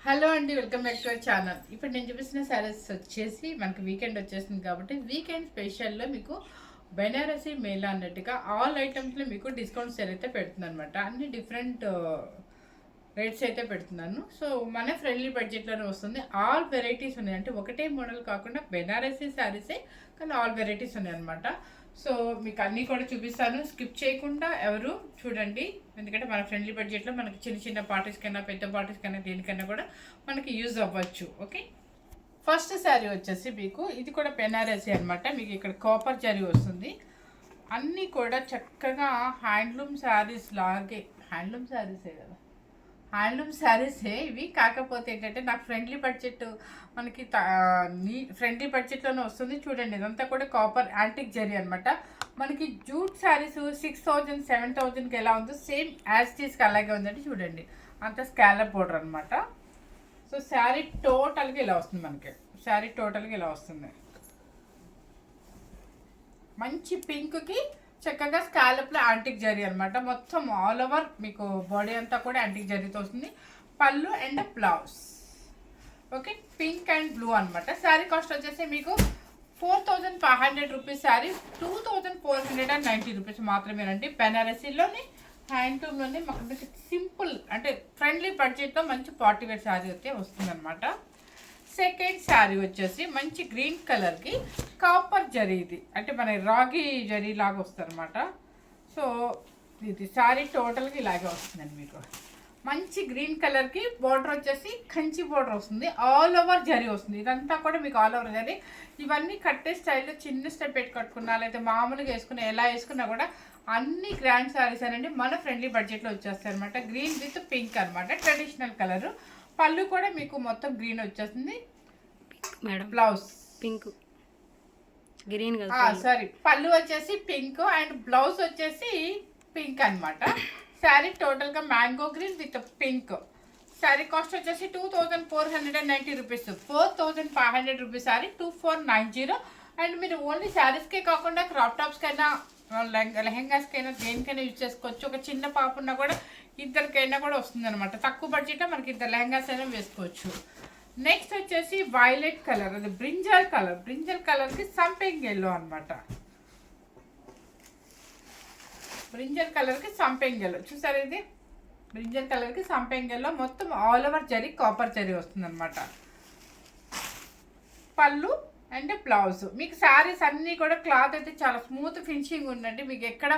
Hello అండి, welcome back to our channel. ఇప్పుడు నేను చూపిస్తున్న శారీస్ వచ్చేసి మనకి వీకెండ్ వచ్చేసింది కాబట్టి వీకెండ్ స్పెషల్లో మీకు బెనారసీ మేళా అన్నట్టుగా ఆల్ ఐటమ్స్లో మీకు డిస్కౌంట్ సేల్ అయితే పెడుతుంది అనమాట. అన్ని డిఫరెంట్ రేట్స్ అయితే పెడుతున్నాను. సో మన ఫ్రెండ్లీ బడ్జెట్లోనే వస్తుంది. ఆల్ వెరైటీస్ ఉన్నాయి, అంటే ఒకటే మోడల్ కాకుండా బెనారసీ శారీసే కానీ ఆల్ వెరైటీస్ ఉన్నాయి అనమాట. సో మీకు అన్నీ కూడా చూపిస్తాను, స్కిప్ చేయకుండా ఎవరు చూడండి. ఎందుకంటే మన ఫ్రెండ్లీ బడ్జెట్లో మనకి చిన్న చిన్న పార్టీస్కైనా పెద్ద పార్టీస్కైనా దేనికైనా కూడా మనకి యూజ్ అవ్వచ్చు. ఓకే, ఫస్ట్ శారీ వచ్చేసి మీకు ఇది కూడా బెనారసీ అనమాట. మీకు ఇక్కడ కాపర్ జరీ వస్తుంది. అన్నీ కూడా చక్కగా హ్యాండ్లూమ్ శారీస్ లాగే, హ్యాండ్లూమ్ శారీసే కదా, హ్యాండ్లూమ్ శారీసే ఇవి. కాకపోతే ఏంటంటే నాకు ఫ్రెండ్లీ బడ్జెట్, మనకి ఫ్రెండ్లీ బడ్జెట్లోనే వస్తుంది. చూడండి, ఇదంతా కూడా కాపర్ యాంటిక్ జరీ అనమాట. మనకి జూట్ శారీస్ 6,000 7,000కి ఎలా ఉందో సేమ్ యాజ్ టీస్కి అలాగే ఉందండి. చూడండి, అంత స్కాలప్ బోర్డర్ అనమాట. సో శారీ టోటల్గా ఇలా వస్తుంది. మనకి శారీ టోటల్గా ఇలా వస్తుంది. మంచి పింక్కి చక్కగా స్కాలప్లో యాంటిక్ జరీ అనమాట. మొత్తం ఆల్ ఓవర్ మీకు బాడీ అంతా కూడా యాంటిక్ జరీతో వస్తుంది. పళ్ళు and blouse okay, pink and blue అనమాట. శారీ కాస్ట్ వచ్చేసి మీకు 4,500 రూపీస్ శారీ 2,490 రూపీస్ మాత్రమేనండి. బెనారసీలోని హ్యాండ్లూమ్లోని మాకు సింపుల్ అంటే ఫ్రెండ్లీ బడ్జెట్తో మంచి పార్టీ వేర్ శారీ అయితే వస్తుంది అనమాట. సెకండ్ శారీ వచ్చేసి మంచి గ్రీన్ కలర్కి కాపర్ జరీ, ఇది అంటే మన రాగి జరీ లాగా వస్తుంది అనమాట. సో ఇది శారీ టోటల్గా ఇలాగే వస్తుందండి. మీకు మంచి గ్రీన్ కలర్కి బార్డర్ వచ్చేసి కంచి బార్డర్ వస్తుంది. ఆల్ ఓవర్ జరీ వస్తుంది. ఇదంతా కూడా మీకు ఆల్ ఓవర్ జరీ. ఇవన్నీ కట్టే స్టైల్లో చిన్న స్టెప్ పెట్టి కట్టుకున్నా లేకపోతే మామూలుగా వేసుకున్నా, ఎలా వేసుకున్నా కూడా అన్ని గ్రాండ్ శారీస్ అనేది మన ఫ్రెండ్లీ బడ్జెట్లో వచ్చేస్తాయి అనమాట. గ్రీన్ విత్ పింక్ అనమాట, ట్రెడిషనల్ కలర్. పళ్ళు కూడా మీకు మొత్తం గ్రీన్ వచ్చేస్తుంది. Madam blouse pink green sorry, పళ్ళు వచ్చేసి పింక్ అండ్ బ్లౌజ్ వచ్చేసి పింక్ అనమాట. శారీ టోటల్గా mango green with pink. Sari cost వచ్చేసి 2,490 రూపీస్, 4,500 రూపీస్ శారీ 2,490. అండ్ మీరు ఓన్లీ శారీస్కే కాకుండా క్రాప్ టాప్స్కైనా లెహెంగాస్కైనా దేనికైనా యూజ్ చేసుకోవచ్చు. ఒక చిన్న పాప ఉన్నా కూడా ఇద్దరికైనా కూడా వస్తుంది అనమాట. తక్కువ బడ్జెట్లో మనకి ఇద్దరు లెహెంగాస్ అయినా వేసుకోవచ్చు. నెక్స్ట్ వచ్చేసి వైలెట్ కలర్, అది బ్రింజల్ కలర్. బ్రింజల్ కలర్కి సంపింగ్ ఎల్లో అనమాట. బ్రింజల్ కలర్కి సంపింగ్ ఎల్లో చూసారు, ఇది బ్రింజల్ కలర్కి సంపింగ్ ఎల్లో. మొత్తం all over zari copper zari వస్తుంది అనమాట. పళ్ళు అండ్ బ్లౌజ్. మీకు శారీస్ అన్నీ కూడా క్లాత్ అయితే చాలా స్మూత్ ఫినిషింగ్ ఉందండి. మీకు ఎక్కడ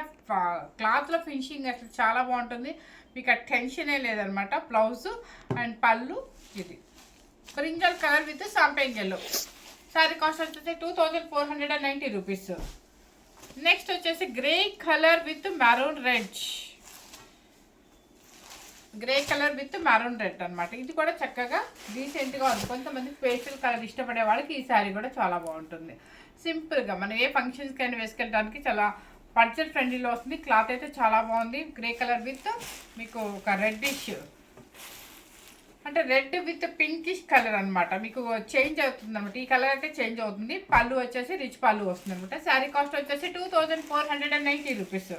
క్లాత్లో ఫినిషింగ్ అసలు చాలా బాగుంటుంది. మీకు ఆ టెన్షనే లేదనమాట. బ్లౌజ్ అండ్ పళ్ళు ఇది బ్రింజల్ కలర్ విత్ సంపింగ్ ఎల్లో. శారీ కాస్ట్ వచ్చేసి 2,490 రూపీస్. నెక్స్ట్ వచ్చేసి grey colour with maroon red, grey colour with maroon red అనమాట. ఇది కూడా చక్కగా డీసెంట్గా ఉంది. కొంతమంది పేస్టల్ కలర్ ఇష్టపడే వాళ్ళకి ఈ శారీ కూడా చాలా బాగుంటుంది. సింపుల్గా మనం ఏ ఫంక్షన్స్కైనా వేసుకెళ్ళడానికి చాలా బడ్జెట్ ఫ్రెండ్లీలో వస్తుంది. క్లాత్ అయితే చాలా బాగుంది. గ్రే కలర్ విత్ మీకు ఒక రెడ్డిష్ అంటే రెడ్ విత్ పింకిష్ కలర్ అనమాట. మీకు చేంజ్ అవుతుంది అనమాట. ఈ కలర్ అయితే చేంజ్ అవుతుంది. పళ్ళు వచ్చేసి రిచ్ పళ్ళు వస్తుంది అనమాట. శారీ కాస్ట్ వచ్చేసి 2,490 రూపీస్.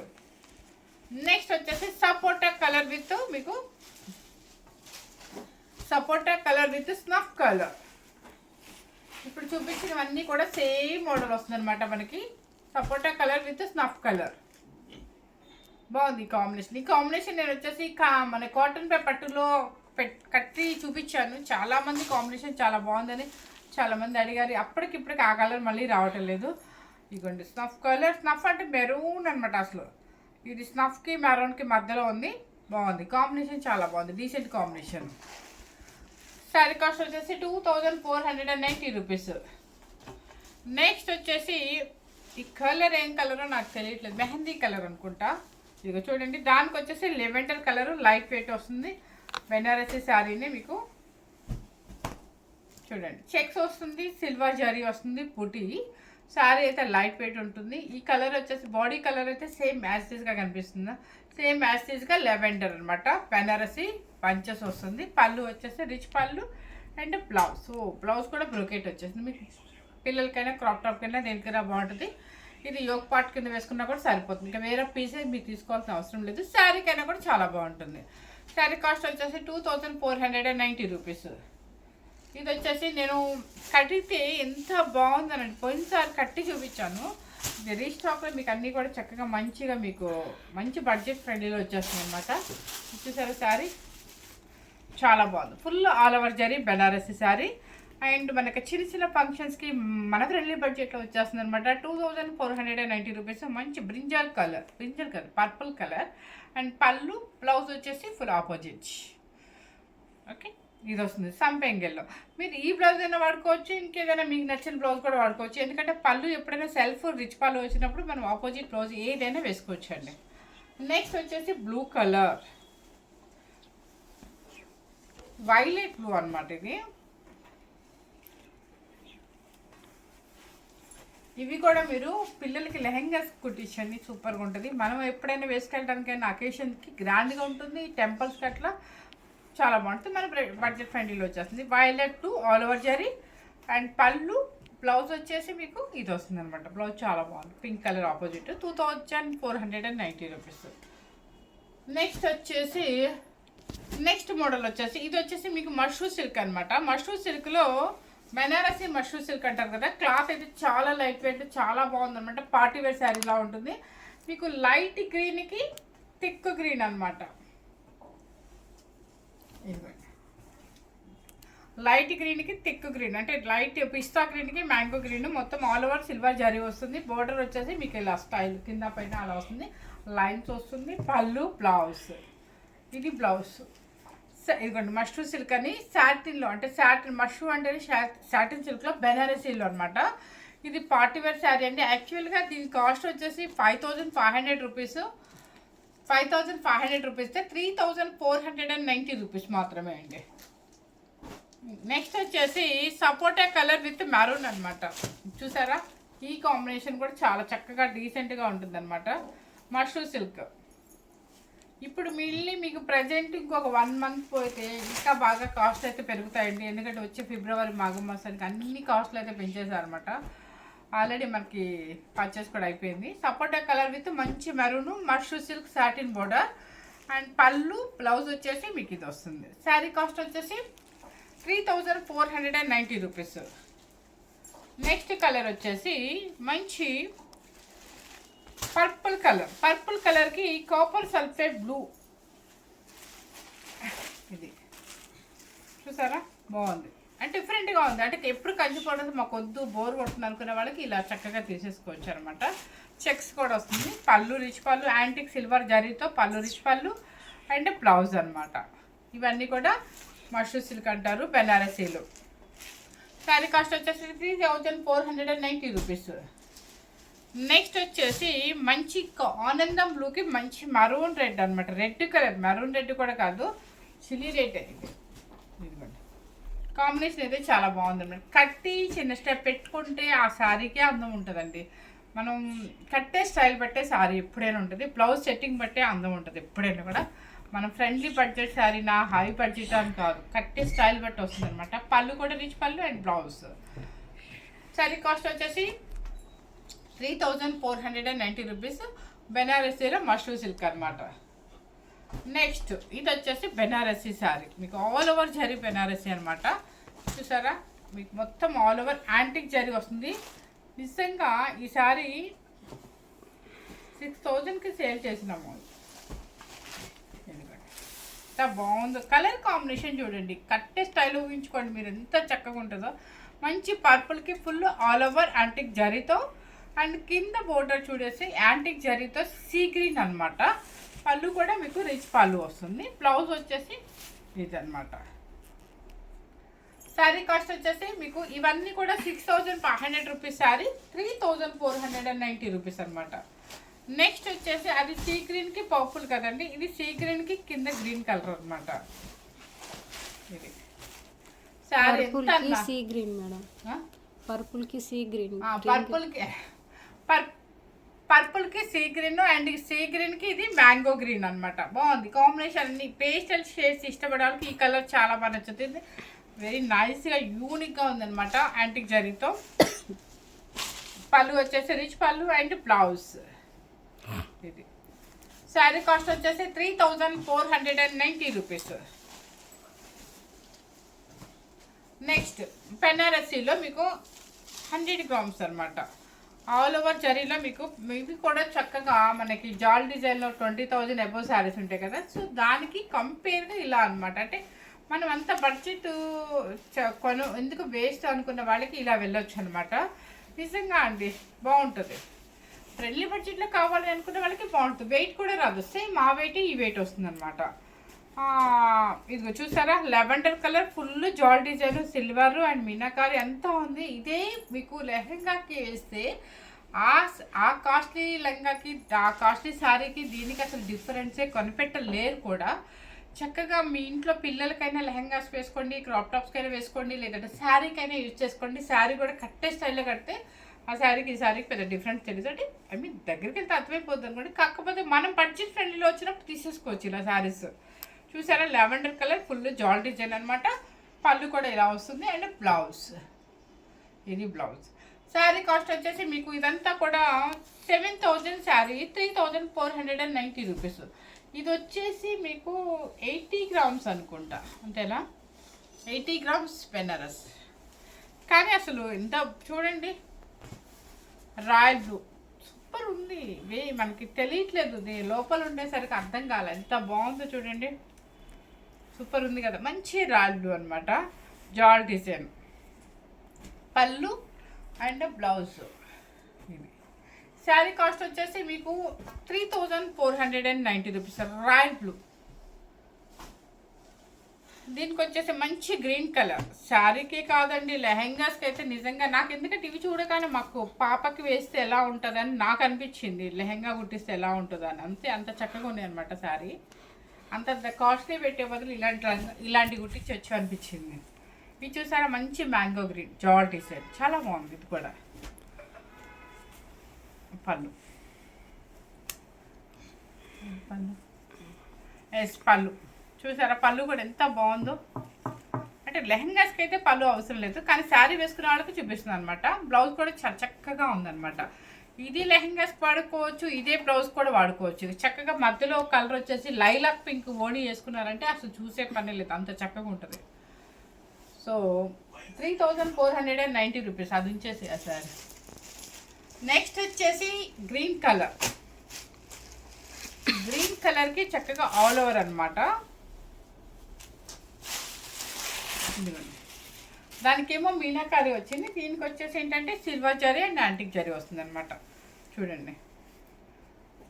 నెక్స్ట్ వచ్చేసి సపోటా కలర్ విత్ మీకు సపోటా కలర్ విత్ స్నఫ్ కలర్. ఇప్పుడు చూపించినవన్నీ కూడా సేమ్ మోడల్ వస్తుంది అనమాట. మనకి సపోటా కలర్ విత్ స్నఫ్ కలర్ బాగుంది కాంబినేషన్. ఈ కాంబినేషన్ నేను వచ్చేసి మన కాటన్ పట్టులో కట్టి చూపించాను. చాలామంది కాంబినేషన్ చాలా బాగుందని చాలామంది అడిగారు. అప్పటికిప్పటికి ఆ కలర్ మళ్ళీ రావటం లేదు. ఇదిగోండి స్నఫ్ కలర్. స్నఫ్ అంటే మెరూన్ అనమాట. అసలు ఇది స్నఫ్కి మెరూన్కి మధ్యలో ఉంది. బాగుంది కాంబినేషన్, చాలా బాగుంది, డీసెంట్ కాంబినేషన్. శారీ కాస్ట్ వచ్చేసి 2,490 రూపీస్. నెక్స్ట్ వచ్చేసి ఈ కలర్ ఏం కలరో నాకు తెలియట్లేదు, మెహందీ కలర్ అనుకుంటా. ఇదిగో చూడండి, దానికి వచ్చేసి లెవెండర్ కలర్ లైట్ వెయిట్ వస్తుంది. బెనారసీ శారీని మీకు చూడండి చెక్స్ వస్తుంది, సిల్వర్ జరీ వస్తుంది, పుటి. శారీ అయితే లైట్ వెయిట్ ఉంటుంది. ఈ కలర్ వచ్చేసి బాడీ కలర్ అయితే సేమ్ యాస్టీస్గా కనిపిస్తుంది. సేమ్ యాస్టీస్గా లెవెండర్ అనమాట. బెనారసీ పంచెస్ వస్తుంది. పళ్ళు వచ్చేసి రిచ్ పళ్ళు అండ్ బ్లౌజ్. సో బ్లౌజ్ కూడా బ్రోకెట్ వచ్చేసింది. మీకు పిల్లలకైనా క్రాప్ టాప్కైనా దేనికైనా బాగుంటుంది. ఇది యోగ్ పార్ట్ కింద వేసుకున్నా కూడా సరిపోతుంది. ఇంకా వేరే పీసే మీరు తీసుకోవాల్సిన అవసరం లేదు. శారీకైనా కూడా చాలా బాగుంటుంది. శారీ కాస్ట్ వచ్చేసి 2490 రూపీస్. ఇది వచ్చేసి నేను కట్టితే ఎంత బాగుందనండి, పోయినసారి కట్టి చూపించాను. ఇది రీస్టాక్లో మీకు అన్నీ కూడా చక్కగా మంచిగా మీకు మంచి బడ్జెట్ ఫ్రెండ్లీలో వచ్చేస్తుంది అనమాట. చూసారా శారీ చాలా బాగుంది, full all over zari Banarasi sari. And మనకి చిన్న చిన్న ఫంక్షన్స్కి మన ఫ్రెండ్లీ బడ్జెట్లో వచ్చేస్తుంది అనమాట. 2490 రూపీస్. మంచి brinjal colour purple colour. And పళ్ళు బ్లౌజ్ వచ్చేసి ఫుల్ ఆపోజిట్. ఓకే, ఇది వస్తుంది సంపెంగెల్లో. మీరు ఈ బ్లౌజ్ అయినా వాడుకోవచ్చు, ఇంకేదైనా మీకు నచ్చిన బ్లౌజ్ కూడా వాడుకోవచ్చు. ఎందుకంటే పళ్ళు ఎప్పుడైనా సెల్ఫ్ రిచ్ పళ్ళు వచ్చినప్పుడు మనం ఆపోజిట్ బ్లౌజ్ ఏదైనా వేసుకోవచ్చు అండి. నెక్స్ట్ వచ్చేసి బ్లూ కలర్, వైలెట్ బ్లూ అనమాట ఇది. ఇవి కూడా మీరు పిల్లలకి లెహెంగాస్ కుట్టించండి, సూపర్గా ఉంటుంది. మనం ఎప్పుడైనా వేసుకెళ్ళడానికైనా అకేషన్కి గ్రాండ్గా ఉంటుంది, టెంపుల్స్కి అట్లా చాలా బాగుంటుంది. మన బడ్జెట్ ఫ్రెండ్లీలో వచ్చేస్తుంది. Violet to all over zari. And పళ్ళు బ్లౌజ్ వచ్చేసి మీకు ఇది వస్తుంది అనమాట. బ్లౌజ్ చాలా బాగుంది, pink colour opposite. 2490 rupees. Next model వచ్చేసి ఇది వచ్చేసి మీకు మష్రూ సిల్క్ అనమాట. మష్రూ సిల్క్లో బెనారసీ మష్రూ సిల్క్ అంటారు కదా. క్లాత్ అయితే చాలా లైట్ వెయిట్, చాలా బాగుంది అనమాట. పార్టీ వేర్ శారీలా ఉంటుంది. మీకు లైట్ గ్రీన్కి థిక్ గ్రీన్ అనమాట. లైట్ గ్రీన్కి థిక్ గ్రీన్, అంటే లైట్ పిస్తా గ్రీన్కి మ్యాంగో గ్రీన్. మొత్తం ఆల్ ఓవర్ సిల్వర్ జరీ వస్తుంది. బోర్డర్ వచ్చేసి మీకు ఇలా స్టైల్ కింద పైన అలా వస్తుంది, లైన్స్ వస్తుంది. పళ్ళు బ్లౌజ్, ఇది బ్లౌజ్. ఇదిగోండి మష్రూ సిల్క్ అని సాటిన్లో, అంటే సాటిన్ మష్రూ అంటే సాటిన్ సిల్క్లో బెనారసీలో అనమాట. ఇది పార్టీ వేర్ శారీ అండి. యాక్చువల్గా దీని కాస్ట్ వచ్చేసి 5500 రూపీస్. 5500 రూపీస్ 3490 రూపీస్ మాత్రమే అండి. నెక్స్ట్ వచ్చేసి సపోటా కలర్ విత్ మెరూన్ అనమాట. చూసారా, ఈ కాంబినేషన్ కూడా చాలా చక్కగా డీసెంట్గా ఉంటుంది అనమాట. మష్రూ సిల్క్. ఇప్పుడు మళ్ళీ మీకు ప్రజెంట్ ఇంకొక 1 మంత్ పోతే ఇంకా బాగా కాస్ట్ అయితే పెరుగుతాయండి. ఎందుకంటే వచ్చే ఫిబ్రవరి మాఘ మాసానికి అన్ని కాస్ట్లు అయితే పెంచేశారనమాట. ఆల్రెడీ మనకి పర్చేస్ కూడా అయిపోయింది. సపోటా కలర్ విత్ మంచి maroon, mashru silk satin border. And పళ్ళు బ్లౌజ్ వచ్చేసి మీకు ఇది వస్తుంది. శారీ కాస్ట్ వచ్చేసి 3490 రూపీస్. నెక్స్ట్ కలర్ వచ్చేసి మంచి పర్పుల్ కలర్కి కాపర్ సల్ఫేట్ బ్లూ. ఇది చూసారా, బాగుంది, అంటే డిఫరెంట్గా ఉంది. అంటే ఎప్పుడు కంచి పౌడర్స్ మాకు వద్దు, బోర్ కొడుతుంది అనుకునే వాళ్ళకి ఇలా చక్కగా తీసేసుకోవచ్చు అనమాట. చెక్స్ కూడా వస్తుంది. పళ్ళు రిచ్ పళ్ళు, యాంటిక్ సిల్వర్ జరీతో పళ్ళు రిచ్ పళ్ళు. అండ్ బ్లౌజ్ అనమాట. ఇవన్నీ కూడా మష్రూ సిల్క్ అంటారు, బెనారసీలు. శారీ కాస్ట్ వచ్చేసి 3490 రూపీస్. నెక్స్ట్ వచ్చేసి మంచి ఆనందం బ్లూకి మంచి మరూన్ రెడ్ అనమాట. రెడ్ కలర్, మరూన్ రెడ్ కూడా కాదు, చిల్లీ రెడ్. ఇదిగోండి, కాంబినేషన్ అయితే చాలా బాగుంది అనమాట. కట్టి చిన్న స్టెప్ పెట్టుకుంటే ఆ శారీకే అందం ఉంటుందండి. మనం కట్టే స్టైల్ బట్టే శారీ ఎప్పుడైనా ఉంటుంది, బ్లౌజ్ సెట్టింగ్ బట్టే అందం ఉంటుంది ఎప్పుడైనా కూడా. మనం ఫ్రెండ్లీ బడ్జెట్ శారీ నా హై బడ్జెట్ అని కాదు, కట్టే స్టైల్ బట్టి వస్తుంది అనమాట. పళ్ళు కూడా రిచ్ పళ్ళు అండ్ బ్లౌజ్. శారీ కాస్ట్ వచ్చేసి 3490 రూపీస్. బెనారసీలో మష్రూ సిల్క్ అనమాట. నెక్స్ట్ ఇది వచ్చేసి బెనారసీ శారీ, మీకు ఆల్ ఓవర్ జరీ బెనారసీ అనమాట. చూసారా, మీకు మొత్తం ఆల్ ఓవర్ యాంటిక్ జరీ వస్తుంది. నిజంగా ఈ శారీ 6000కి సేల్ చేసినాము. ఎంత బాగుందో కలర్ కాంబినేషన్ చూడండి. కట్టే స్టైల్ ఊహించుకోండి మీరు ఎంత చక్కగా ఉంటుందో. మంచి పర్పుల్కి ఫుల్ ఆల్ ఓవర్ యాంటిక్ జరీతో. అండ్ కింద బోర్డర్ చూడేసి యాంటిక్ జరీతో సీ గ్రీన్ అనమాట. పళ్ళు కూడా మీకు రిచ్ పళ్ళు వస్తుంది. బ్లౌజ్ వచ్చేసి ఇది అనమాట. శారీ కాస్ట్ వచ్చేసి మీకు ఇవన్నీ కూడా 6500 రూపీస్ శారీ, 3490 రూపీస్ అనమాట. నెక్స్ట్ వచ్చేసి అది సీ గ్రీన్కి పర్పుల్ కదండి, ఇది సీ గ్రీన్కి కింద గ్రీన్ కలర్ అనమాట. ఇది శారీ సీ గ్రీన్ మేడం, పర్పుల్కి సీ గ్రీన్, పర్పుల్కి సీ గ్రీన్ అండ్ సీ గ్రీన్కి ఇది మ్యాంగో గ్రీన్ అనమాట. బాగుంది కాంబినేషన్. అన్ని పేస్టల్ షేడ్స్ ఇష్టపడే వాళ్ళకి ఈ కలర్ చాలా బాగా నచ్చుతుంది. వెరీ నైస్గా యూనిక్గా ఉందన్నమాట యాంటిక్ జరీతో. పళ్ళు వచ్చేసి రిచ్ పళ్ళు అండ్ బ్లౌజ్. ఇది శారీ కాస్ట్ వచ్చేసి 3490 రూపీస్. నెక్స్ట్ బెనారసీలో మీకు 100 గ్రామ్స్ అనమాట. ఆల్ ఓవర్ జరీలో మీకు ఇవి కూడా చక్కగా మనకి జాల్ డిజైన్లో 20,000 అబోవ్ శారీస్ ఉంటాయి కదా, సో దానికి కంపేర్గా ఇలా అనమాట. అంటే మనం అంత బడ్జెట్ ఎందుకు వేస్ట్ అనుకున్న వాళ్ళకి ఇలా వెళ్ళొచ్చు అనమాట. నిజంగా అండి బాగుంటుంది. ఫ్రెండ్లీ బడ్జెట్లో కావాలి అనుకున్న వాళ్ళకి బాగుంటుంది. వెయిట్ కూడా రాదు, సేమ్ ఆ వెయిట్ ఈ వెయిట్ వస్తుంది అనమాట. ఇదిగో చూసారా, లెవెండర్ కలర్ ఫుల్ జాల్ డిజైన్, సిల్వర్ అండ్ మీనాకారి అంతా ఉంది. ఇదే మీకు లెహంగాకి వేస్తే ఆ కాస్ట్లీ లెహంగాకి ఆ కాస్ట్లీ శారీకి దీనికి అసలు డిఫరెన్సే కనిపెట్టలేరు కూడా. చక్కగా మీ ఇంట్లో పిల్లలకైనా లెహంగాస్ వేసుకోండి, క్రాప్ టాప్స్కైనా వేసుకోండి, లేదంటే శారీకైనా యూజ్ చేసుకోండి. శారీ కూడా కట్టే స్టైల్లో కడితే ఆ శారీకి ఈ శారీకి పెద్ద డిఫరెన్స్ తెలియదు. అంటే ఐ మీన్ దగ్గరికి వెళ్తే అర్థమైపోతుంది అనుకోండి. కాకపోతే మనం బడ్జెట్ ఫ్రెండ్లీలో వచ్చినప్పుడు తీసేసుకోవచ్చు ఇలా శారీస్. చూసారా, లెవెండర్ కలర్ ఫుల్ జాల్ డిజైన్ అనమాట. పళ్ళు కూడా ఇలా వస్తుంది. అండ్ బ్లౌజ్, ఇది బ్లౌజ్. శారీ కాస్ట్ వచ్చేసి మీకు ఇదంతా కూడా 7,000 శారీ 3,490 రూపీస్. ఇది వచ్చేసి మీకు 80 గ్రామ్స్ అనుకుంటా, అంతేనా? 80 గ్రామ్స్ బెనారస్. కానీ అసలు ఎంత చూడండి, రాయల్ బ్లూ సూపర్ ఉంది. మనకి తెలియట్లేదు, లోపల ఉండేసరికి అర్థం కాలే ఎంత బాగుందో చూడండి. సూపర్ ఉంది కదా, మంచి రాయల్ బ్లూ అనమాట. జాల్ డిజైన్, పళ్ళు అండ్ బ్లౌజ్. ఇది శారీ కాస్ట్ వచ్చేసి మీకు 3,490 రూపీస్. Royal blue. దీనికి వచ్చేసి మంచి గ్రీన్ కలర్. శారీకి కాదండి, లెహెంగాస్కి అయితే నిజంగా నాకు ఎందుకంటే ఇవి చూడగానే మాకు పాపకి వేస్తే ఎలా ఉంటుందని నాకు అనిపించింది, లెహెంగా కుట్టిస్తే ఎలా ఉంటుందని. అంత చక్కగా ఉన్నాయి అనమాట శారీ. అంత కాస్ట్లీ పెట్టే బదులు ఇలాంటి కుట్టించవచ్చు అనిపించింది. ఇది చూసారా, మంచి మ్యాంగో గ్రీన్ జాల్ డిజైన్, చాలా బాగుంది. ఇది కూడా పళ్ళు పళ్ళు చూసారా, పళ్ళు కూడా ఎంత బాగుందో. అంటే లెహంగాస్కి అయితే పళ్ళు అవసరం లేదు, కానీ శారీ వేసుకునే వాళ్ళకి చూపిస్తుంది అనమాట. బ్లౌజ్ కూడా చాలా చక్కగా ఉందన్నమాట. ఇది లెహంగాస్ వాడుకోవచ్చు, ఇదే బ్లౌజ్ కూడా వాడుకోవచ్చు. ఇది చక్కగా మధ్యలో కలర్ వచ్చేసి లైలాక్ పింక్ ఓణి వేసుకున్నారంటే అసలు చూసే పని లేదు, అంత చక్కగా ఉంటుంది. సో 3,490 రూపీస్ అది ఉంచేసి సార్. నెక్స్ట్ వచ్చేసి గ్రీన్ కలర్. గ్రీన్ కలర్కి చక్కగా ఆల్ ఓవర్ అనమాట. దానికేమో మీనాకారి వచ్చింది, దీనికి వచ్చేసి ఏంటంటే silver zari and antique zari వస్తుంది అనమాట. చూడండి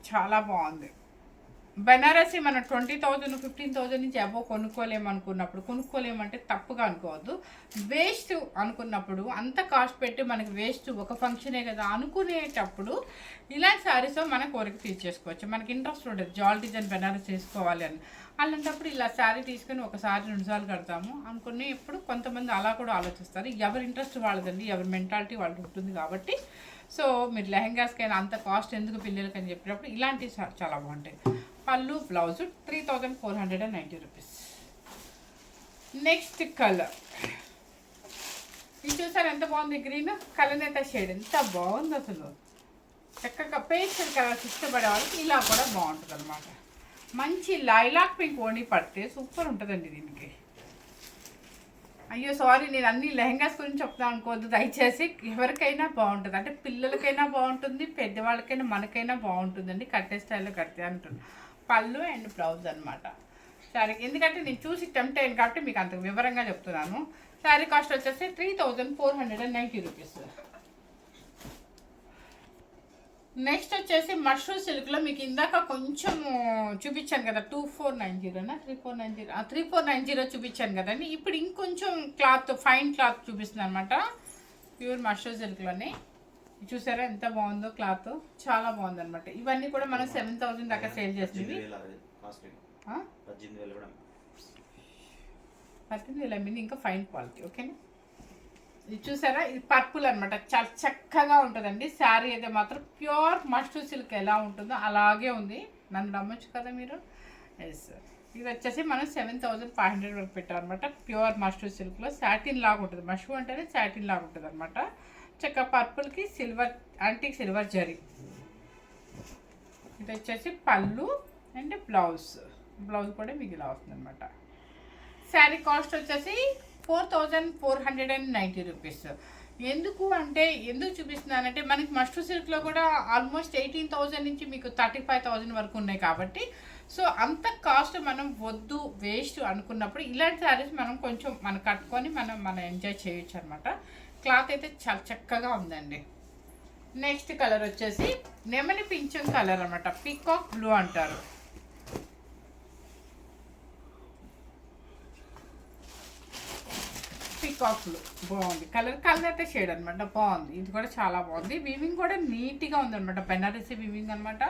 చాలా బాగుంది. బెనారసి మనం 20,000 15,000 నుంచి అబోవ్ కొనుక్కోలేమంటే తప్పుగా అనుకోవద్దు. వేస్ట్ అనుకున్నప్పుడు అంత కాస్ట్ పెట్టి మనకి వేస్ట్, ఒక ఫంక్షనే కదా అనుకునేటప్పుడు ఇలాంటి శారీస్ మన కోరిక తీర్చేసుకోవచ్చు. మనకి ఇంట్రెస్ట్ ఉండదు జాల్ డిజైన్ బెనారస్ తీసుకోవాలి అని. అలాంటప్పుడు ఇలా శారీ తీసుకొని ఒకసారి 2 సార్లు కడతాము అనుకుని ఎప్పుడు కొంతమంది అలా కూడా ఆలోచిస్తారు. ఎవరి ఇంట్రెస్ట్ వాళ్ళదండి, ఎవరి మెంటాలిటీ వాళ్ళకి ఉంటుంది కాబట్టి. సో మీరు లెహంగాస్కైనా అంత కాస్ట్ ఎందుకు పిల్లలకి అని చెప్పినప్పుడు ఇలాంటివి చాలా బాగుంటాయి. పళ్ళు బ్లౌజ్ 3,490 రూపీస్. నెక్స్ట్ కలర్ ఇది చూసారు ఎంత బాగుంది, గ్రీన్ కలనేత షేడ్ ఎంత బాగుంది అసలు. చక్కగా పేస్టల్ కలర్స్ ఇష్టపడే వాళ్ళకి ఇలా కూడా బాగుంటుంది అనమాట. మంచి లైలాక్ పింక్ ఓణి పడితే సూపర్ ఉంటుందండి దీనికి. అయ్యో సారీ, నేను అన్ని లెహంగాస్ గురించి చెప్తాను అనుకోవద్దు దయచేసి. ఎవరికైనా బాగుంటుంది, అంటే పిల్లలకైనా బాగుంటుంది, పెద్దవాళ్ళకైనా మనకైనా బాగుంటుందండి కట్టే స్టైల్లో కడితే అంటున్నాను. పళ్ళు అండ్ బ్లౌజ్ అనమాట శారీ. ఎందుకంటే నేను చూసి టెంప్ట్ అయ్యాను కాబట్టి మీకు అంత వివరంగా చెప్తున్నాను. శారీ కాస్ట్ వచ్చేసి 3,490 రూపీస్. నెక్స్ట్ వచ్చేసి మష్రూమ్ సిల్క్లో మీకు ఇందాక కొంచెం చూపించాను కదా, 2,490 3,490 చూపించాను కదండి. ఇప్పుడు ఇంకొంచెం క్లాత్, ఫైన్ క్లాత్ చూపిస్తుంది అనమాట. ప్యూర్ మష్రూమ్ సిల్క్లోనే చూసారా ఎంత బాగుందో, క్లాత్ చాలా బాగుంది అనమాట. ఇవన్నీ కూడా మనం 7,000 దాకా సేల్ చేసినవి. 18,000 ఇంకా ఫైన్ క్వాలిటీ. ఓకేనా, ఇది చూసారా, ఇది పర్పుల్ అనమాట. చాలా చక్కగా ఉంటుందండి. శారీ అయితే మాత్రం ప్యూర్ మష్రూమ్ సిల్క్ ఎలా ఉంటుందో అలాగే ఉంది. నన్ను నమ్మొచ్చు కదా మీరు. ఎస్, ఇది వచ్చేసి మనం 7,500 వరకు పెట్టామన్నమాట. ప్యూర్ మష్రూమ్ సిల్క్లో సాటిన్ లాగా ఉంటుంది. మష్రూమ్ అంటేనే సాటిన్ లాగా ఉంటుంది అనమాట. చక్క పర్పుల్కి సిల్వర్ యాంటిక్ సిల్వర్ జరీ. ఇది వచ్చేసి పళ్ళు అండ్ బ్లౌజ్ కూడా మీకు ఇలా వస్తుంది అనమాట. శారీ కాస్ట్ వచ్చేసి 4490 రూపీస్. ఎందుకు చూపిస్తున్నానంటే మనకి మస్ట్రూ సిల్క్లో కూడా ఆల్మోస్ట్ 18,000 నుంచి మీకు 35,000 వరకు ఉన్నాయి కాబట్టి సో అంత కాస్ట్ మనం వద్దు వేస్ట్ అనుకున్నప్పుడు ఇలాంటి శారీస్ మనం కట్టుకొని మనం ఎంజాయ్ చేయొచ్చు అనమాట. క్లాత్ అయితే చాలా చక్కగా ఉందండి. నెక్స్ట్ కలర్ వచ్చేసి నెమలి పింఛం కలర్ అనమాట, పీకాక్ బ్లూ అంటారు. పీకాక్లు బాగుంది కలర్ అయితే షేడ్ అనమాట, బాగుంది. ఇది కూడా చాలా బాగుంది. వీవింగ్ కూడా నీట్గా ఉందన్నమాట, బెనారసీ వీవింగ్ అనమాట.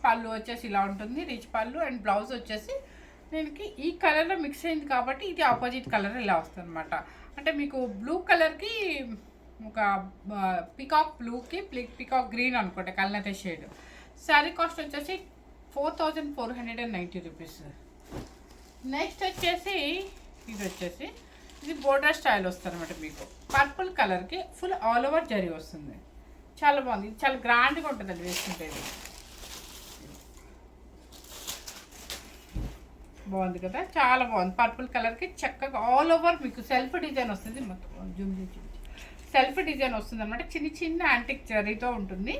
పళ్ళు వచ్చేసి ఇలా ఉంటుంది, రిచ్ పళ్ళు. అండ్ బ్లౌజ్ వచ్చేసి దీనికి ఈ కలర్లో మిక్స్ అయింది కాబట్టి ఇది ఆపోజిట్ కలర్ ఇలా వస్తుంది అనమాట. అంటే మీకు బ్లూ కలర్కి ఒక పీకాక్ బ్లూకి పీకాక్ గ్రీన్ అనుకోండి, కలర్ అయితే షేడ్. శారీ కాస్ట్ వచ్చేసి 4490 రూపీస్. నెక్స్ట్ వచ్చేసి ఇది బోర్డర్ స్టైల్ వస్తుంది అనమాట. మీకు పర్పుల్ కలర్కి ఫుల్ ఆల్ ఓవర్ జరీ వస్తుంది. చాలా బాగుంది, ఇది చాలా గ్రాండ్గా ఉంటుందండి వేసుకుంటే. బాగుంది కదా, చాలా బాగుంది. పర్పుల్ కలర్కి చక్కగా ఆల్ ఓవర్ మీకు సెల్ఫ్ డిజైన్ వస్తుంది. మొత్తం సెల్ఫ్ డిజైన్ వస్తుంది అనమాట. చిన్న యాంటిక్ జరీతో ఉంటుంది.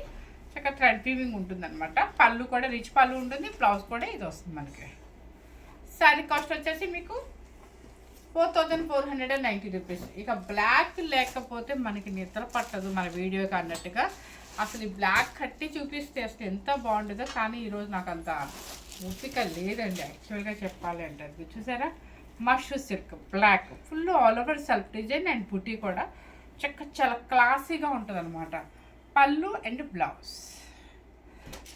చక్కగా థ్రెడ్ వీవింగ్ ఉంటుంది అనమాట. పళ్ళు కూడా రిచ్ పళ్ళు ఉంటుంది, బ్లౌజ్ కూడా ఇది వస్తుంది మనకి. శారీ కాస్ట్ వచ్చేసి మీకు 4490 రూపీస్. ఇక బ్లాక్ లేకపోతే మనకి నిద్ర పట్టదు మన వీడియోకి అన్నట్టుగా. అసలు ఈ బ్లాక్ కట్టి చూపిస్తే అసలు ఎంత బాగుంటుందో, కానీ ఈరోజు నాకు అంత ఓపిక లేదండి యాక్చువల్గా చెప్పాలి అంటే. అది చూసారా, mashru silk black full all over self design and బుటీ కూడా చాలా క్లాసీగా ఉంటుంది అనమాట. పళ్ళు అండ్ బ్లౌజ్.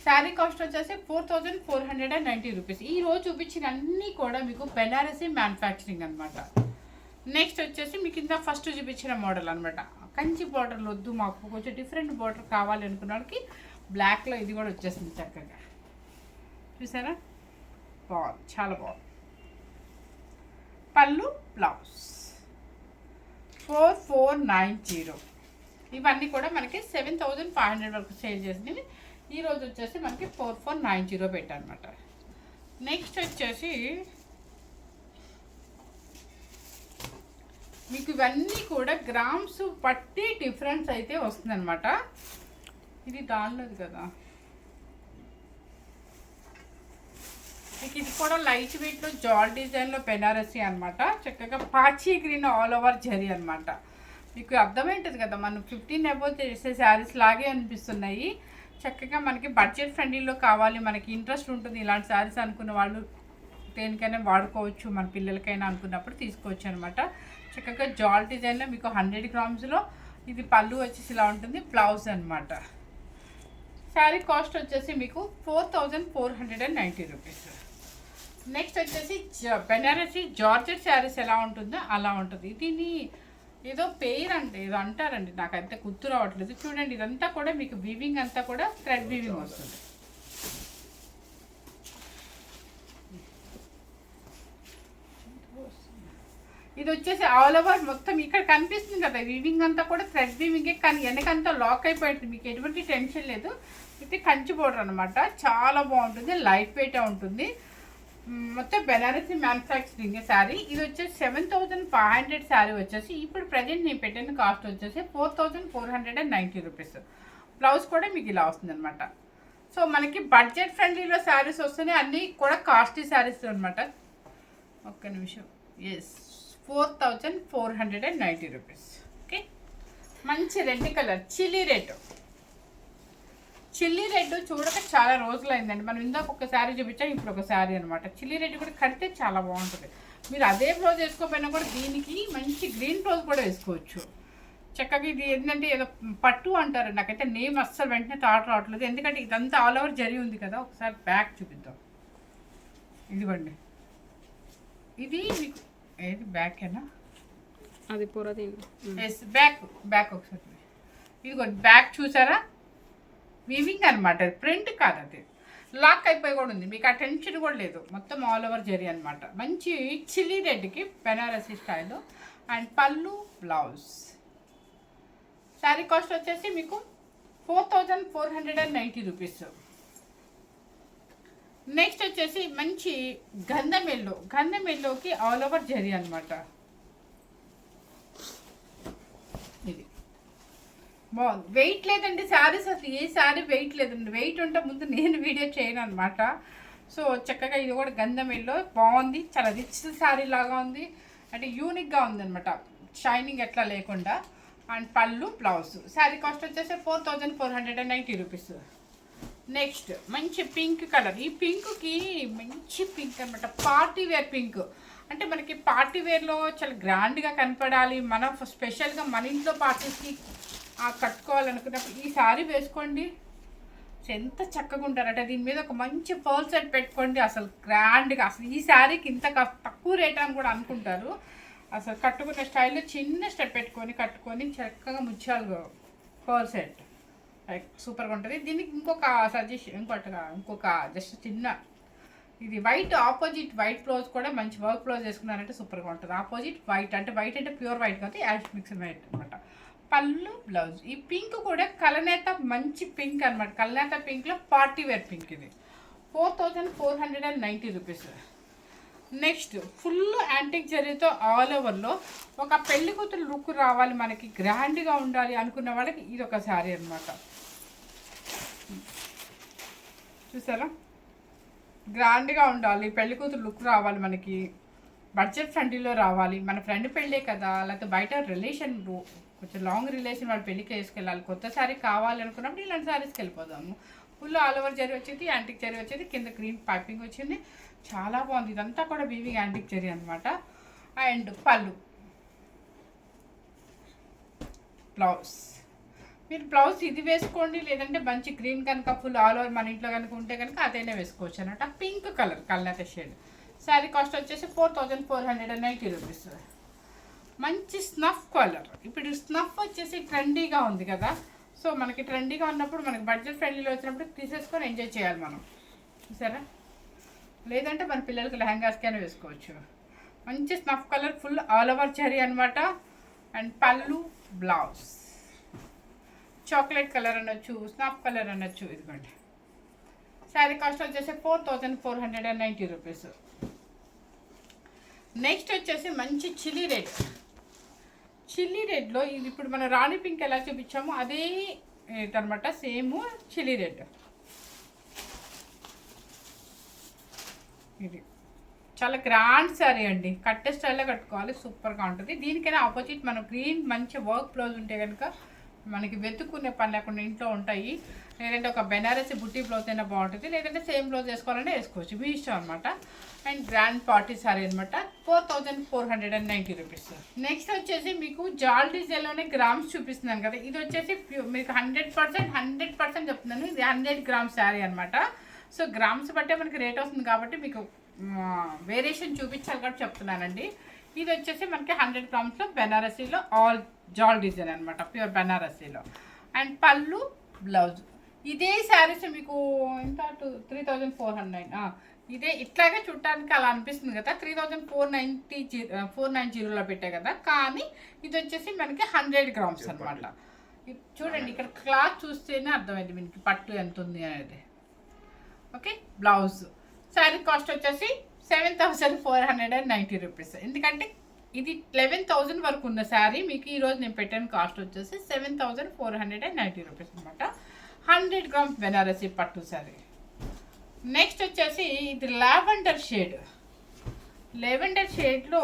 శారీ కాస్ట్ వచ్చేసి 4490 రూపీస్. ఈరోజు చూపించిన అన్నీ కూడా మీకు బెనారసీ మ్యానుఫ్యాక్చరింగ్ అనమాట. నెక్స్ట్ వచ్చేసి మీకు ఇంత ఫస్ట్ చూపించిన మోడల్ అనమాట. కంచి బార్డర్లు వద్దు, మాకు కొంచెం డిఫరెంట్ బార్డర్ కావాలి అనుకున్న వాళ్ళకి బ్లాక్లో ఇది కూడా వచ్చేసింది చక్కగా. చూసారా, బాగుంది, చాలా బాగుంది. పళ్ళు బ్లౌజ్ 4490. ఇవన్నీ కూడా మనకి 7500 వరకు సేల్ చేసినవి. ఈరోజు వచ్చేసి మనకి 4490 పెట్టారనమాట. నెక్స్ట్ వచ్చేసి మీకు ఇవన్నీ కూడా గ్రామ్స్ పట్టి డిఫరెన్స్ అయితే వస్తుందన్నమాట. ఇది దానిలోది కదా, మీకు ఇది కూడా లైట్ వెయిట్లో జాల్ డిజైన్లో బెనారసీ అనమాట. చక్కగా పాచీ గ్రీన్ ఆల్ ఓవర్ జరీ అనమాట. మీకు అర్థమైంటుంది కదా, మనం 15 అబోవ్ చేసే శారీస్ లాగే అనిపిస్తున్నాయి. చక్కగా మనకి బడ్జెట్ ఫ్రెండ్లీలో కావాలి, మనకి ఇంట్రెస్ట్ ఉంటుంది ఇలాంటి శారీస్ అనుకున్న వాళ్ళు దేనికైనా వాడుకోవచ్చు, మన పిల్లలకైనా అనుకున్నప్పుడు తీసుకోవచ్చు అనమాట. చక్కగా జాల్ డిజైన్లో మీకు 100 గ్రామ్స్లో ఇది పళ్ళు వచ్చేసి ఇలా ఉంటుంది, బ్లౌజ్ అనమాట. శారీ కాస్ట్ వచ్చేసి మీకు 4490 రూపీస్. నెక్స్ట్ వచ్చేసి బెనారసీ జార్జెట్ శారీస్ ఎలా ఉంటుందో అలా ఉంటుంది. దీన్ని ఏదో పేరు అంటే ఏదో అంటారండి, నాకైతే గుర్తు రావట్లేదు. చూడండి, ఇదంతా కూడా మీకు వీవింగ్ అంతా కూడా థ్రెడ్ వీవింగ్ వస్తుంది. ఇది వచ్చేసి ఆల్ ఓవర్ మొత్తం ఇక్కడ కనిపిస్తుంది కదా, వీవింగ్ అంతా కూడా థ్రెడ్ వీవింగే, కానీ వెనకంతా లాక్ అయిపోయింది. మీకు ఎటువంటి టెన్షన్ లేదు. ఇది కంచి బోర్డర్ అనమాట, చాలా బాగుంటుంది, లైట్ వెయిట్ ఉంటుంది. మొత్తం బెనారసీ మ్యానుఫ్యాక్చరింగ్ శారీ. ఇది వచ్చేసి 7500 శారీ వచ్చేసి ఇప్పుడు ప్రజెంట్ నేను పెట్టిన కాస్ట్ వచ్చేసి 4490 రూపీస్. బ్లౌజ్ కూడా మీకు ఇలా వస్తుంది అనమాట. సో మనకి బడ్జెట్ ఫ్రెండ్లీలో శారీస్ వస్తున్నాయి, అన్నీ కూడా కాస్ట్లీ శారీస్ అనమాట. ఒక్క నిమిషం. Yes, 4490 rupees. ఓకే, మంచి red colour chilli red. Chilli red చూడక చాలా రోజులు అయిందండి. మనం ఇందాక ఒక శారీ చూపించాం, ఇప్పుడు ఒక శారీ అనమాట. చిల్లీ రెడ్ కూడా కడితే చాలా బాగుంటుంది. మీరు అదే బ్లౌజ్ వేసుకోకపోయినా కూడా దీనికి మంచి గ్రీన్ బ్లౌజ్ కూడా వేసుకోవచ్చు చక్కగా. ఇది ఏంటంటే ఏదో పట్టు అంటారు, నాకైతే నేమ్ అస్సలు వెంటనే థాట్ రావట్లేదు, ఎందుకంటే ఇదంతా ఆల్ ఓవర్ జరీ ఉంది కదా. ఒకసారి బ్యాక్ చూపిద్దాం. ఇదిగోండి, ఇది మీకు ఏది బ్యాకేనా, అది పూరది. ఎస్, బ్యాక్ ఒకసారి. ఇదిగోండి బ్యాక్ చూసారా, వీవింగ్ అనమాట, ప్రింట్ కాదు, అది లాక్ అయిపోయి కూడా ఉంది. మీకు ఆ టెన్షన్ కూడా లేదు, మొత్తం ఆల్ ఓవర్ జరీ అనమాట. మంచి చిల్లీ రెడ్కి బెనారసీ స్టైల్ అండ్ పళ్ళు బ్లౌజ్. శారీ కాస్ట్ వచ్చేసి మీకు 4490 రూపీస్. నెక్స్ట్ వచ్చేసి మంచి గంధం ఎల్లోకి ఆల్ ఓవర్ జరీ అనమాట. ఇది బాగుంది. వెయిట్ లేదండి శారీస్, అసలు ఏ శారీ వెయిట్ లేదండి. వెయిట్ ఉంటే ముందు నేను వీడియో చేయను అనమాట. సో చక్కగా ఇది కూడా గంధం ఎల్లో బాగుంది, చాలా రిచ్ శారీ లాగా ఉంది, అంటే యూనిక్గా ఉంది అనమాట, షైనింగ్ ఎట్లా లేకుండా. అండ్ పళ్ళు బ్లౌజ్. శారీ కాస్ట్ వచ్చేసి 4490 రూపీస్. నెక్స్ట్ మంచి పింక్ కలర్. ఈ పింక్కి మంచి పింక్ అనమాట, పార్టీ వేర్ పింక్. అంటే మనకి పార్టీ వేర్లో చాలా గ్రాండ్గా కనపడాలి, మన స్పెషల్గా మన ఇంట్లో పార్టీస్కి కట్టుకోవాలనుకున్నప్పుడు ఈ శారీ వేసుకోండి, ఎంత చక్కగా ఉంటారంటే. దీని మీద ఒక మంచి పర్ల్ సెట్ పెట్టుకోండి, అసలు గ్రాండ్గా. అసలు ఈ శారీకి ఇంత తక్కువ రేట్ అని కూడా అనుకుంటారు. అసలు కట్టుకునే స్టైల్లో చిన్న స్టెప్ పెట్టుకొని కట్టుకొని చక్కగా ముత్యాలు పర్ల్ సెట్ సూపర్గా ఉంటుంది. దీనికి ఇంకొక సజెషన్, ఇంకొక జస్ట్ చిన్న, ఇది వైట్ ఆపోజిట్ వైట్ బ్లౌజ్ కూడా మంచి వర్క్ బ్లౌజ్ వేసుకున్నారంటే సూపర్గా ఉంటుంది. ఆపోజిట్ వైట్ అంటే ప్యూర్ వైట్ కాదు, యాష్ మిక్స్ వైట్ అనమాట. పళ్ళు బ్లౌజ్. ఈ పింక్ కూడా కలనేత మంచి పింక్ అనమాట, కలనేత పింక్లో పార్టీ వేర్ పింక్. ఇది 4490 రూపీస్. నెక్స్ట్ ఫుల్ యాంటిక్ జరీతో ఆల్ ఓవర్లో ఒక పెళ్లి కూతురు లుక్ రావాలి, మనకి గ్రాండ్గా ఉండాలి అనుకున్న వాళ్ళకి ఇది ఒక శారీ అనమాట. చూసారా, గ్రాండ్గా ఉండాలి, పెళ్లి కూతురు లుక్ రావాలి, మనకి బడ్జెట్ ఫ్రెండ్లీలో రావాలి. మన ఫ్రెండ్ పెళ్ళే కదా, లేకపోతే బయట రిలేషన్ కొంచెం లాంగ్ రిలేషన్ వాళ్ళ పెళ్ళికి వేసుకెళ్ళాలి, కొత్త శారీ కావాలి అనుకున్నప్పుడు ఇలాంటి శారీస్కి వెళ్ళిపోదాము. ఫుల్ ఆల్ ఓవర్ జరీ వచ్చేది, యాంటిక్ జరీ వచ్చేది, కింద గ్రీన్ పైపింగ్ వచ్చింది, చాలా బాగుంది. ఇదంతా కూడా వీవింగ్ యాంటిక్ జరీ అనమాట. అండ్ పళ్ళు బ్లౌజ్. మీరు బ్లౌజ్ ఇది వేసుకోండి, లేదంటే మంచి గ్రీన్ కనుక ఫుల్ ఆల్ ఓవర్ మన ఇంట్లో కనుక ఉంటే కనుక అదైనా వేసుకోవచ్చు అనమాట. పింక్ కలర్ కల్నేత షేడ్. శారీ కాస్ట్ వచ్చేసి 4490 రూపీస్. మంచి స్నఫ్ కలర్. ఇప్పుడు స్నఫ్ వచ్చేసి ట్రెండీగా ఉంది కదా, సో మనకి ట్రెండీగా ఉన్నప్పుడు మనకి బడ్జెట్ ఫ్రెండ్లీలో వచ్చినప్పుడు తీసేసుకొని ఎంజాయ్ చేయాలి మనం, చూసారా. లేదంటే మన పిల్లలకి లెహంగాస్కైనా వేసుకోవచ్చు. మంచి snuff colour, full all over zari అనమాట. అండ్ పళ్ళు బ్లౌజ్. చాక్లెట్ కలర్ అనొచ్చు, స్నఫ్ కలర్ అనొచ్చు. ఇదిగోండి. శారీ కాస్ట్ వచ్చేసి 4490 రూపీస్. నెక్స్ట్ వచ్చేసి మంచి చిల్లీ రెడ్. చిల్లీ రెడ్లో ఇది ఇప్పుడు మన రాణి పింక్ ఎలా చూపించామో అదే అనమాట, సేమ్ చిల్లీ రెడ్. ఇది చాలా గ్రాండ్ శారీ అండి, కట్టే స్టైల్లో కట్టుకోవాలి, సూపర్గా ఉంటుంది. దీనికైనా ఆపోజిట్ మనం గ్రీన్ మంచి వర్క్ బ్లౌజ్ ఉంటే కనుక మనకి వెతుక్కునే పని లేకుండా ఇంట్లో ఉంటాయి. లేదంటే ఒక బెనారసి బుట్టి బ్లౌజ్ అయినా బాగుంటుంది, లేదంటే సేమ్ బ్లౌజ్ వేసుకోవాలంటే వేసుకోవచ్చు, మీ ఇష్టం అనమాట. అండ్ గ్రాండ్ పార్టీ సారీ అనమాట, 4490 రూపీస్. నెక్స్ట్ వచ్చేసి మీకు జాల్ డిజైన్లోనే గ్రామ్స్ చూపిస్తున్నాను కదా, ఇది వచ్చేసి మీకు 100% చెప్తున్నాను, ఇది 100 గ్రామ్స్ శారీ అనమాట. సో గ్రామ్స్ బట్టే మనకి రేట్ వస్తుంది కాబట్టి మీకు వేరియేషన్ చూపించాలి కాబట్టి చెప్తున్నానండి. ఇది వచ్చేసి మనకి 100 గ్రామ్స్లో బెనారసీలో ఆల్ జాల్ డిజైన్ అనమాట, ప్యూర్ బెనారసీలో. అండ్ పళ్ళు బ్లౌజ్. ఇదే శారీస్ మీకు ఎంత 3490, ఇదే ఇట్లాగే చూడటానికి అలా అనిపిస్తుంది కదా, 3490లో పెట్టే కదా, కానీ ఇది వచ్చేసి మనకి 100 గ్రామ్స్ అనమాట. చూడండి ఇక్కడ క్లాత్ చూస్తేనే అర్థమైంది మనకి పట్టు ఎంత ఉంది అనేది. Okay, blouse. శారీ కాస్ట్ వచ్చేసి 7490 రూపీస్. ఎందుకంటే ఇది 11,000 వరకు ఉన్న శారీ, మీకు ఈరోజు నేను పెట్టిన కాస్ట్ వచ్చేసి 7490 రూపీస్ అనమాట. 100 గ్రామ్స్ బెనారసీ పట్టు శారీ. నెక్స్ట్ వచ్చేసి ఇది లావెండర్ షేడ్. లావెండర్ షేడ్లో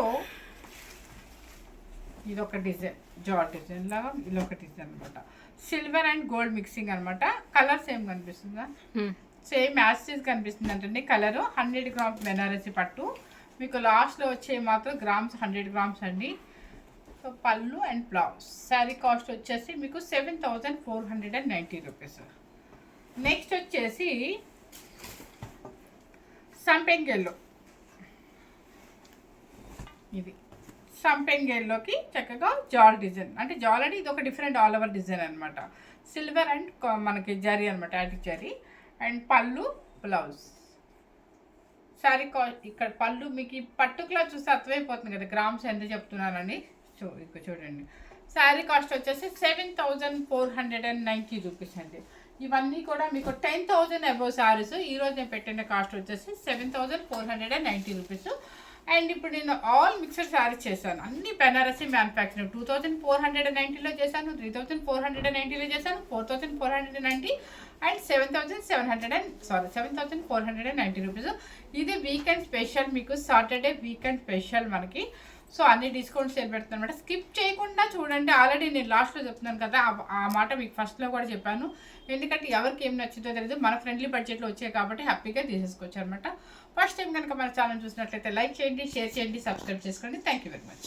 ఇది ఒక డిజైన్, జాల్ డిజైన్ లాగా ఇది ఒక డిజైన్ అనమాట. సిల్వర్ అండ్ గోల్డ్ మిక్సింగ్ అనమాట. కలర్ సేమ్ కనిపిస్తుందా, సేమ్ యాసిస్ కనిపిస్తుంది అంటే కలరు. 100 గ్రామ్స్ బెనారసీ పట్టు, మీకు లాస్ట్లో వచ్చే మాత్రం గ్రామ్స్ 100 గ్రామ్స్ అండి. సో పళ్ళు అండ్ బ్లౌజ్. శారీ కాస్ట్ వచ్చేసి మీకు 7490 రూపీస్. నెక్స్ట్ వచ్చేసి సంపెంగ్ ఎల్లో. ఇది సంపెంగ్ ఎల్లోకి చక్కగా జాల్ డిజైన్, అంటే జాల్ అంటే ఇది ఒక డిఫరెంట్ ఆల్ ఓవర్ డిజైన్ అనమాట. సిల్వర్ అండ్ మనకి జరీ అనమాట, యాటిక్ జరీ. అండ్ పళ్ళు బ్లౌజ్. శారీ ఇక్కడ పళ్ళు మీకు ఈ పట్టుకులా చూస్తే అర్థమైపోతుంది కదా గ్రామ్స్ ఎంత చెప్తున్నానని. ఇక్కడ చూడండి, శారీ కాస్ట్ వచ్చేసి 7490 రూపీస్ అండి. ఇవన్నీ కూడా మీకు 10,000 అబోవ్ సారీస్. ఈరోజు నేను పెట్టిన కాస్ట్ వచ్చేసి 7,490 రూపీస్. అండ్ ఇప్పుడు నేను ఆల్ మిక్సర్ శారీస్ చేశాను, అన్ని బెనారసీ మ్యానుఫ్యాక్చరింగ్. 2,490లో చేశాను, 3,490లో చేశాను, 4,490 అండ్ 7,490 రూపీస్. ఇది వీకెండ్ స్పెషల్, మీకు సాటర్డే వీకెండ్ స్పెషల్ మనకి. సో అన్ని డిస్కౌంట్ సేల్ పెడుతున్నాను అనమాట. స్కిప్ చేయకుండా చూడండి. ఆల్రెడీ నేను లాస్ట్లో చెప్తున్నాను కదా, ఆ మాట మీకు ఫస్ట్లో కూడా చెప్పాను. ఎందుకంటే ఎవరికి ఏం నచ్చిందో తెలియదు, మన ఫ్రెండ్లీ బడ్జెట్లో వచ్చాయి కాబట్టి హ్యాపీగా తీసేసుకోవచ్చు అనమాట. ఫస్ట్ టైం కనుక మన ఛానల్ చూసినట్లయితే లైక్ చేయండి, షేర్ చేయండి, సబ్స్క్రైబ్ చేసుకోండి. Thank you very much.